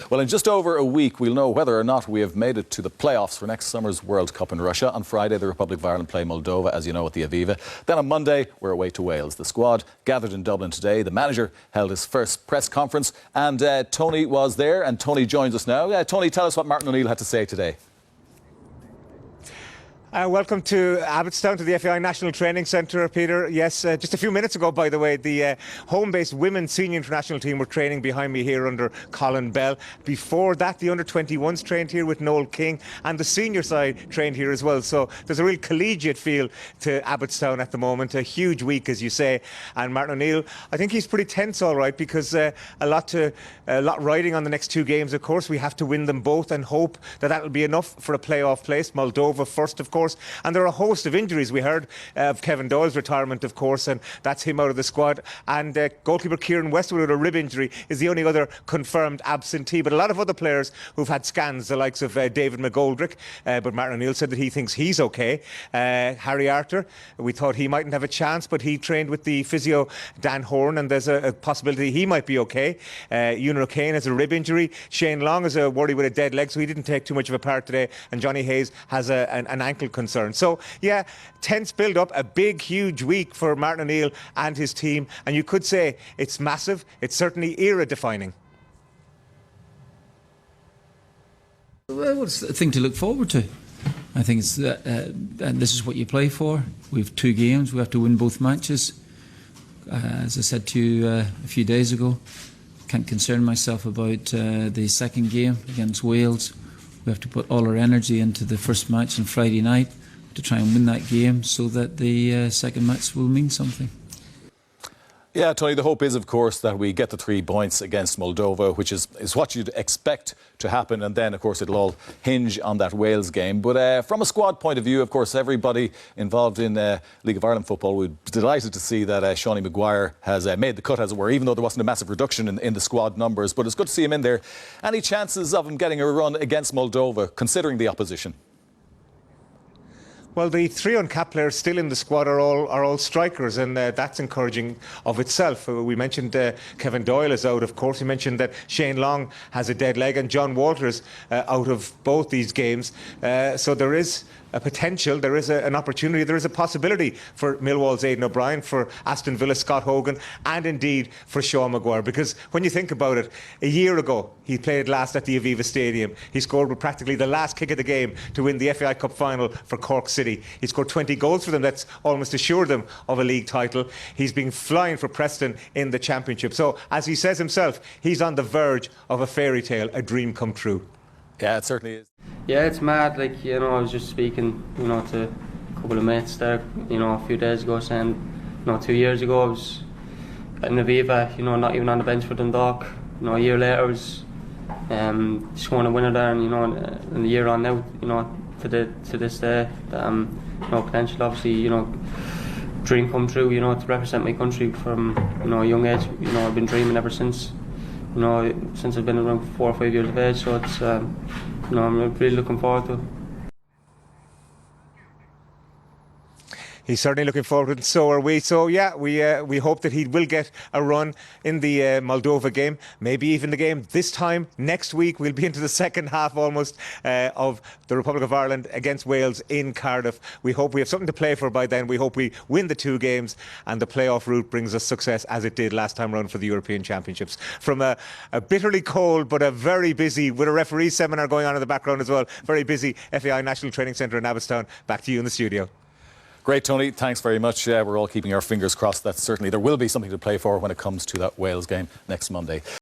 Well, in just over a week, we'll know whether or not we have made it to the playoffs for next summer's World Cup in Russia. On Friday, the Republic of Ireland play Moldova, as you know, at the Aviva. Then on Monday, we're away to Wales. The squad gathered in Dublin today. The manager held his first press conference, and Tony was there, and Tony joins us now. Tony, tell us what Martin O'Neill had to say today. Welcome to Abbotstown, to the FAI National Training Centre, Peter. Yes, just a few minutes ago, by the way, the home-based women's senior international team were training behind me here under Colin Bell. Before that, the under-21s trained here with Noel King, and the senior side trained here as well. So there's a real collegiate feel to Abbotstown at the moment. A huge week, as you say. And Martin O'Neill, I think he's pretty tense, all right, because a lot riding on the next two games, of course. We have to win them both and hope that that'll be enough for a playoff place. Moldova first, of course. And there are a host of injuries. We heard of Kevin Doyle's retirement, of course, and that's him out of the squad. And goalkeeper Kieran Westwood with a rib injury is the only other confirmed absentee. But a lot of other players who've had scans, the likes of David McGoldrick. But Martin O'Neill said that he thinks he's okay. Harry Arter, we thought he mightn't have a chance, but he trained with the physio Dan Horn, and there's a possibility he might be okay. Ewan O'Kane has a rib injury. Shane Long has a worry with a dead leg, so he didn't take too much of a part today. And Johnny Hayes has an ankle concern. So, yeah, tense build-up, a big, huge week for Martin O'Neill and his team. And you could say it's massive. It's certainly era-defining. Well, it's a thing to look forward to. I think it's and this is what you play for. We have two games. We have to win both matches. As I said to you a few days ago, can't concern myself about the second game against Wales. We have to put all our energy into the first match on Friday night to try and win that game so that the second match will mean something. Yeah, Tony, the hope is, of course, that we get the 3 points against Moldova, which is what you'd expect to happen. And then, of course, it'll all hinge on that Wales game. But from a squad point of view, of course, everybody involved in League of Ireland football would be delighted to see that Seanie Maguire has made the cut, as it were, even though there wasn't a massive reduction in the squad numbers. But it's good to see him in there. Any chances of him getting a run against Moldova, considering the opposition? Well, the 3 uncapped players still in the squad are all strikers, and that's encouraging of itself. We mentioned Kevin Doyle is out, of course. We mentioned that Shane Long has a dead leg, and John Walters out of both these games. So there is a potential, there is an opportunity, there is a possibility for Millwall's Aidan O'Brien, for Aston Villa's Scott Hogan, and indeed for Sean Maguire. Because when you think about it, a year ago he played last at the Aviva Stadium. He scored with practically the last kick of the game to win the FAI Cup final for Cork City. He scored 20 goals for them. That's almost assured them of a league title. He's been flying for Preston in the Championship. So, as he says himself, he's on the verge of a fairy tale, a dream come true. Yeah, it certainly is. Yeah, it's mad. Like, you know, I was just speaking, you know, to a couple of mates there, you know, a few days ago, saying, you know, 2 years ago I was in Aviva, you know, not even on the bench for Dundalk. You know, a year later I was scoring a winner there, and you know, and a year on now, you know, to this day, you know, potential, obviously, you know, dream come true, you know, to represent my country from, you know, a young age. You know, I've been dreaming ever since, you know, since I've been around 4 or 5 years of age. So it's, you know, I'm really looking forward to it. He's certainly looking forward to it, and so are we. So, yeah, we hope that he will get a run in the Moldova game, maybe even the game this time next week. We'll be into the second half almost of the Republic of Ireland against Wales in Cardiff. We hope we have something to play for by then. We hope we win the 2 games and the playoff route brings us success as it did last time round for the European Championships. From a bitterly cold but a very busy, with a referee seminar going on in the background as well, very busy FAI National Training Centre in Abbotstown. Back to you in the studio. Great, Tony. Thanks very much. We're all keeping our fingers crossed that certainly there will be something to play for when it comes to that Wales game next Monday.